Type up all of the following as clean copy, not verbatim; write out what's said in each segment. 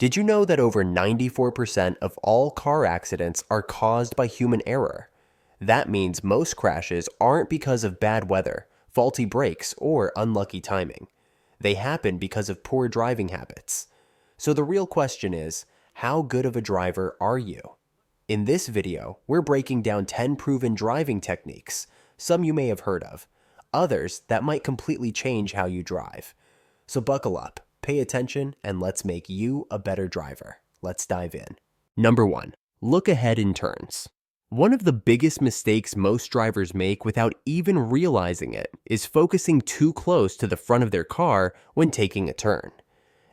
Did you know that over 94% of all car accidents are caused by human error? That means most crashes aren't because of bad weather, faulty brakes, or unlucky timing. They happen because of poor driving habits. So the real question is, how good of a driver are you? In this video, we're breaking down 10 proven driving techniques, some you may have heard of, others that might completely change how you drive. So buckle up, pay attention, and let's make you a better driver. Let's dive in. Number 1. Look ahead in turns. One of the biggest mistakes most drivers make without even realizing it is focusing too close to the front of their car when taking a turn.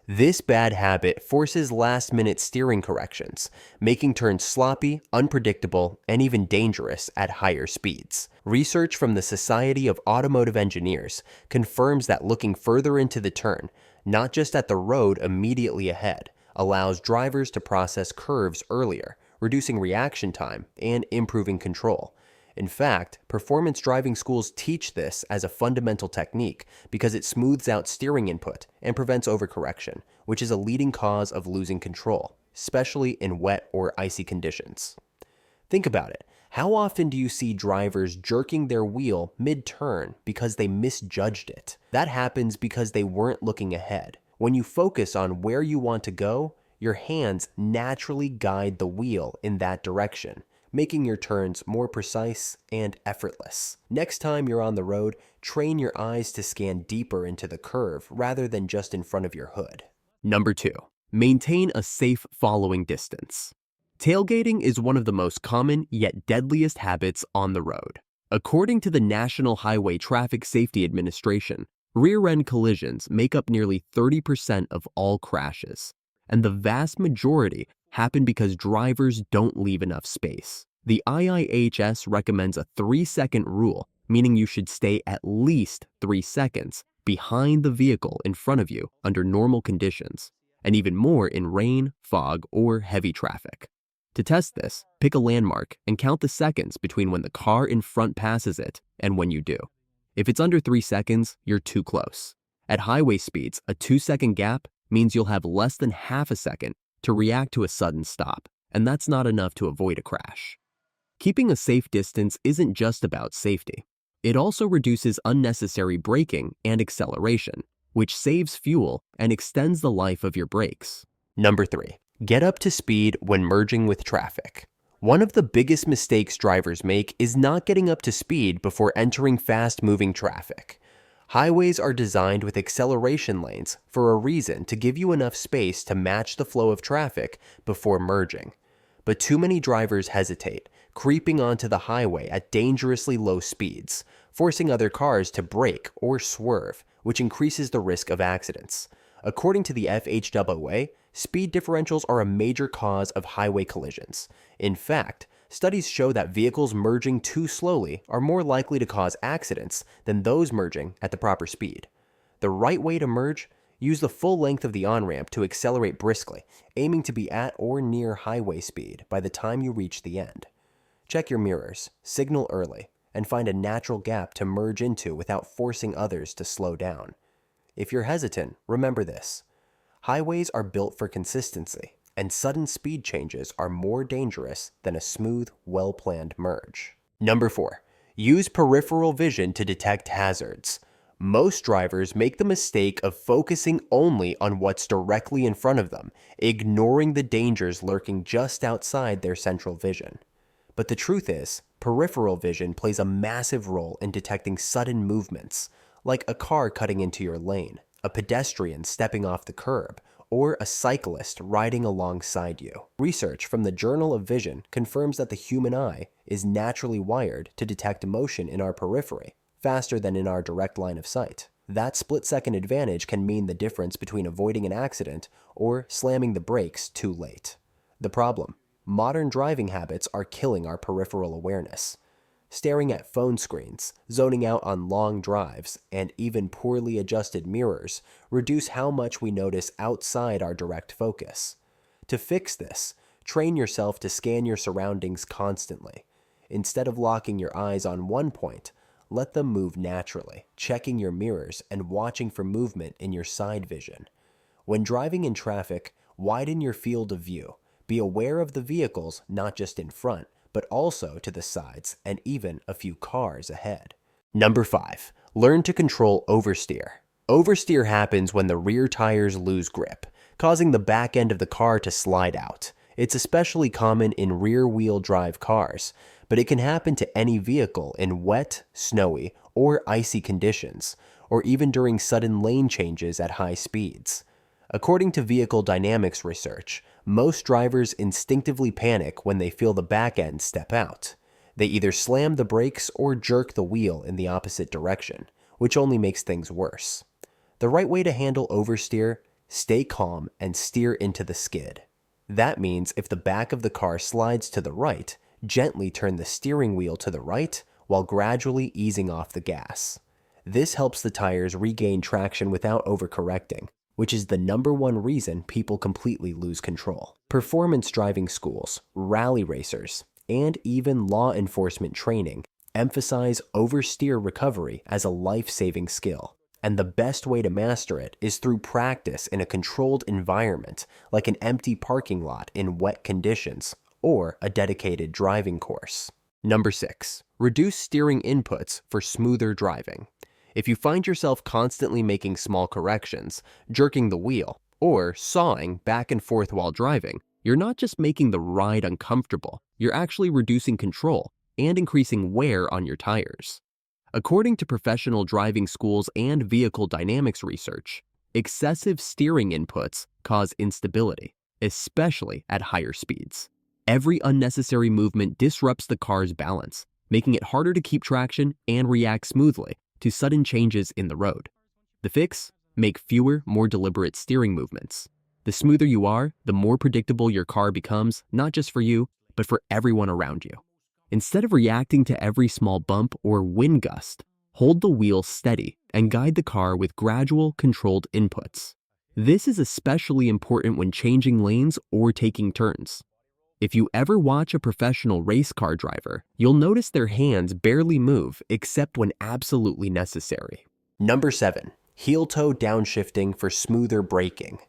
This bad habit forces last-minute steering corrections, making turns sloppy, unpredictable, and even dangerous at higher speeds. Research from the Society of Automotive Engineers confirms that looking further into the turn, not just at the road immediately ahead, allows drivers to process curves earlier, reducing reaction time and improving control. In fact, performance driving schools teach this as a fundamental technique because it smooths out steering input and prevents overcorrection, which is a leading cause of losing control, especially in wet or icy conditions. Think about it. How often do you see drivers jerking their wheel mid-turn because they misjudged it? That happens because they weren't looking ahead. When you focus on where you want to go, your hands naturally guide the wheel in that direction, making your turns more precise and effortless. Next time you're on the road, train your eyes to scan deeper into the curve rather than just in front of your hood. Number 2. Maintain a safe following distance. Tailgating is one of the most common yet deadliest habits on the road. According to the National Highway Traffic Safety Administration, rear-end collisions make up nearly 30% of all crashes, and the vast majority happen because drivers don't leave enough space. The IIHS recommends a 3-second rule, meaning you should stay at least 3 seconds behind the vehicle in front of you under normal conditions, and even more in rain, fog, or heavy traffic. To test this, pick a landmark and count the seconds between when the car in front passes it and when you do. If it's under 3 seconds, you're too close. At highway speeds, a 2-second gap means you'll have less than half a second to react to a sudden stop, and that's not enough to avoid a crash. Keeping a safe distance isn't just about safety. It also reduces unnecessary braking and acceleration, which saves fuel and extends the life of your brakes. Number 3. Get up to speed when merging with traffic. One of the biggest mistakes drivers make is not getting up to speed before entering fast-moving traffic. Highways are designed with acceleration lanes for a reason, to give you enough space to match the flow of traffic before merging. But too many drivers hesitate, creeping onto the highway at dangerously low speeds, forcing other cars to brake or swerve, which increases the risk of accidents. According to the FHWA, speed differentials are a major cause of highway collisions. In fact, studies show that vehicles merging too slowly are more likely to cause accidents than those merging at the proper speed. The right way to merge: use the full length of the on-ramp to accelerate briskly, aiming to be at or near highway speed by the time you reach the end. Check your mirrors, signal early, and find a natural gap to merge into without forcing others to slow down. If you're hesitant, remember this: highways are built for consistency, and sudden speed changes are more dangerous than a smooth, well-planned merge. Number 4. Use peripheral vision to detect hazards. Most drivers make the mistake of focusing only on what's directly in front of them, ignoring the dangers lurking just outside their central vision. But the truth is, peripheral vision plays a massive role in detecting sudden movements, like a car cutting into your lane, a pedestrian stepping off the curb, or a cyclist riding alongside you. Research from the Journal of Vision confirms that the human eye is naturally wired to detect motion in our periphery faster than in our direct line of sight. That split-second advantage can mean the difference between avoiding an accident or slamming the brakes too late. The problem: modern driving habits are killing our peripheral awareness. Staring at phone screens, zoning out on long drives, and even poorly adjusted mirrors reduce how much we notice outside our direct focus. To fix this, train yourself to scan your surroundings constantly. Instead of locking your eyes on one point, let them move naturally, checking your mirrors and watching for movement in your side vision. When driving in traffic, Widen your field of view. Be aware of the vehicles not just in front, but also to the sides and even a few cars ahead. Number 5. Learn to control oversteer. Oversteer happens when the rear tires lose grip, causing the back end of the car to slide out. It's especially common in rear-wheel drive cars, but it can happen to any vehicle in wet, snowy, or icy conditions, or even during sudden lane changes at high speeds. According to vehicle dynamics research, most drivers instinctively panic when they feel the back end step out. They either slam the brakes or jerk the wheel in the opposite direction, which only makes things worse. The right way to handle oversteer: stay calm and steer into the skid. That means if the back of the car slides to the right, gently turn the steering wheel to the right while gradually easing off the gas. This helps the tires regain traction without overcorrecting, which is the number one reason people completely lose control. Performance driving schools, rally racers, and even law enforcement training emphasize oversteer recovery as a life-saving skill. And the best way to master it is through practice in a controlled environment, like an empty parking lot in wet conditions, or a dedicated driving course. Number 6. Reduce steering inputs for smoother driving. If you find yourself constantly making small corrections, jerking the wheel, or sawing back and forth while driving, you're not just making the ride uncomfortable, you're actually reducing control and increasing wear on your tires. According to professional driving schools and vehicle dynamics research, excessive steering inputs cause instability, especially at higher speeds. Every unnecessary movement disrupts the car's balance, making it harder to keep traction and react smoothly to sudden changes in the road. The fix? Make fewer, more deliberate steering movements. The smoother you are, the more predictable your car becomes, not just for you, but for everyone around you. Instead of reacting to every small bump or wind gust, hold the wheel steady and guide the car with gradual, controlled inputs. This is especially important when changing lanes or taking turns. If you ever watch a professional race car driver, you'll notice their hands barely move except when absolutely necessary. Number 7. Heel-toe downshifting for smoother braking.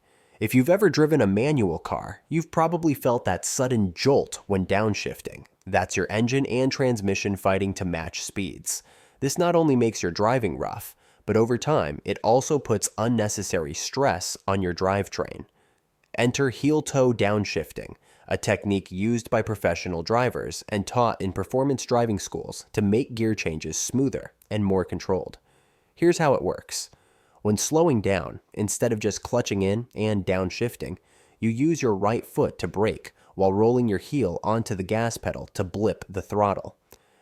If you've ever driven a manual car, you've probably felt that sudden jolt when downshifting. That's your engine and transmission fighting to match speeds. This not only makes your driving rough, but over time, it also puts unnecessary stress on your drivetrain. Enter heel-toe downshifting, a technique used by professional drivers and taught in performance driving schools to make gear changes smoother and more controlled. Here's how it works. When slowing down, instead of just clutching in and downshifting, you use your right foot to brake while rolling your heel onto the gas pedal to blip the throttle.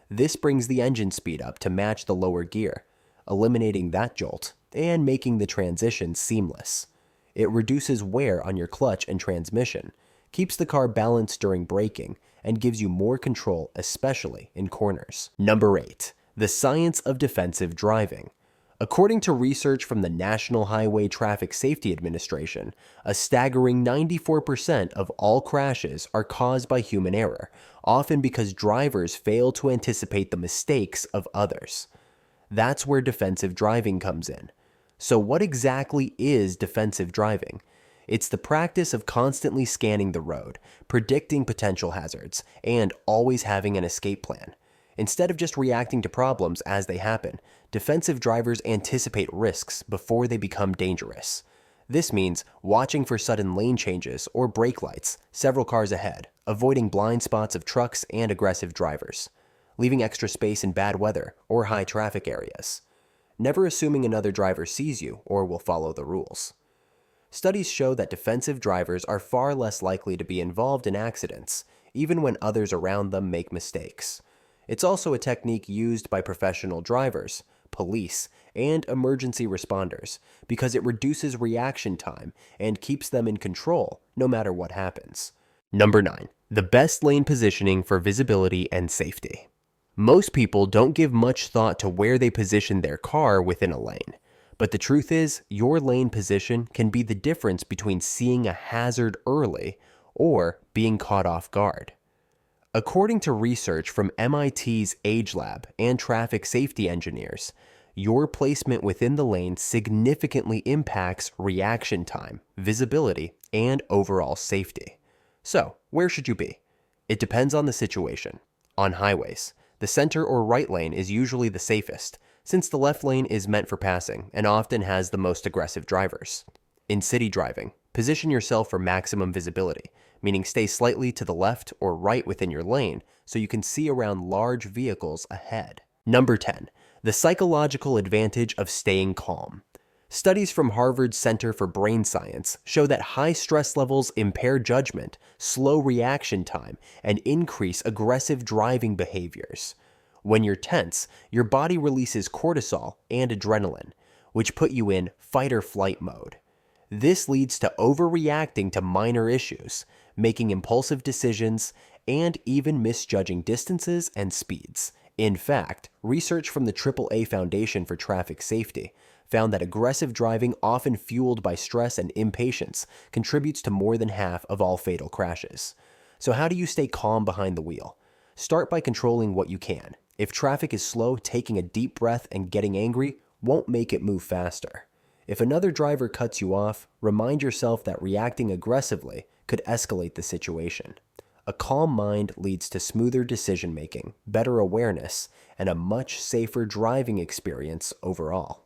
This brings the engine speed up to match the lower gear, eliminating that jolt and making the transition seamless. It reduces wear on your clutch and transmission, keeps the car balanced during braking, and gives you more control, especially in corners. Number 8. The science of defensive driving. According to research from the National Highway Traffic Safety Administration, a staggering 94% of all crashes are caused by human error, often because drivers fail to anticipate the mistakes of others. That's where defensive driving comes in. So what exactly is defensive driving? It's the practice of constantly scanning the road, predicting potential hazards, and always having an escape plan. Instead of just reacting to problems as they happen, defensive drivers anticipate risks before they become dangerous. This means watching for sudden lane changes or brake lights several cars ahead, avoiding blind spots of trucks and aggressive drivers, leaving extra space in bad weather or high traffic areas, never assuming another driver sees you or will follow the rules. Studies show that defensive drivers are far less likely to be involved in accidents, even when others around them make mistakes. It's also a technique used by professional drivers, police, and emergency responders because it reduces reaction time and keeps them in control no matter what happens. Number 9. The best lane positioning for visibility and safety. Most people don't give much thought to where they position their car within a lane, but the truth is, your lane position can be the difference between seeing a hazard early or being caught off guard. According to research from MIT's Age Lab and traffic safety engineers, your placement within the lane significantly impacts reaction time, visibility, and overall safety. So, where should you be? It depends on the situation. On highways, the center or right lane is usually the safest, since the left lane is meant for passing and often has the most aggressive drivers. In city driving, position yourself for maximum visibility, meaning stay slightly to the left or right within your lane so you can see around large vehicles ahead. Number 10. The psychological advantage of staying calm. Studies from Harvard's Center for Brain Science show that high stress levels impair judgment, slow reaction time, and increase aggressive driving behaviors. When you're tense, your body releases cortisol and adrenaline, which put you in fight or flight mode. This leads to overreacting to minor issues, making impulsive decisions, and even misjudging distances and speeds. In fact, research from the AAA Foundation for Traffic Safety found that aggressive driving, often fueled by stress and impatience, contributes to more than half of all fatal crashes. So how do you stay calm behind the wheel? Start by controlling what you can. If traffic is slow, taking a deep breath and getting angry won't make it move faster. If another driver cuts you off, remind yourself that reacting aggressively could escalate the situation. A calm mind leads to smoother decision-making, better awareness, and a much safer driving experience overall.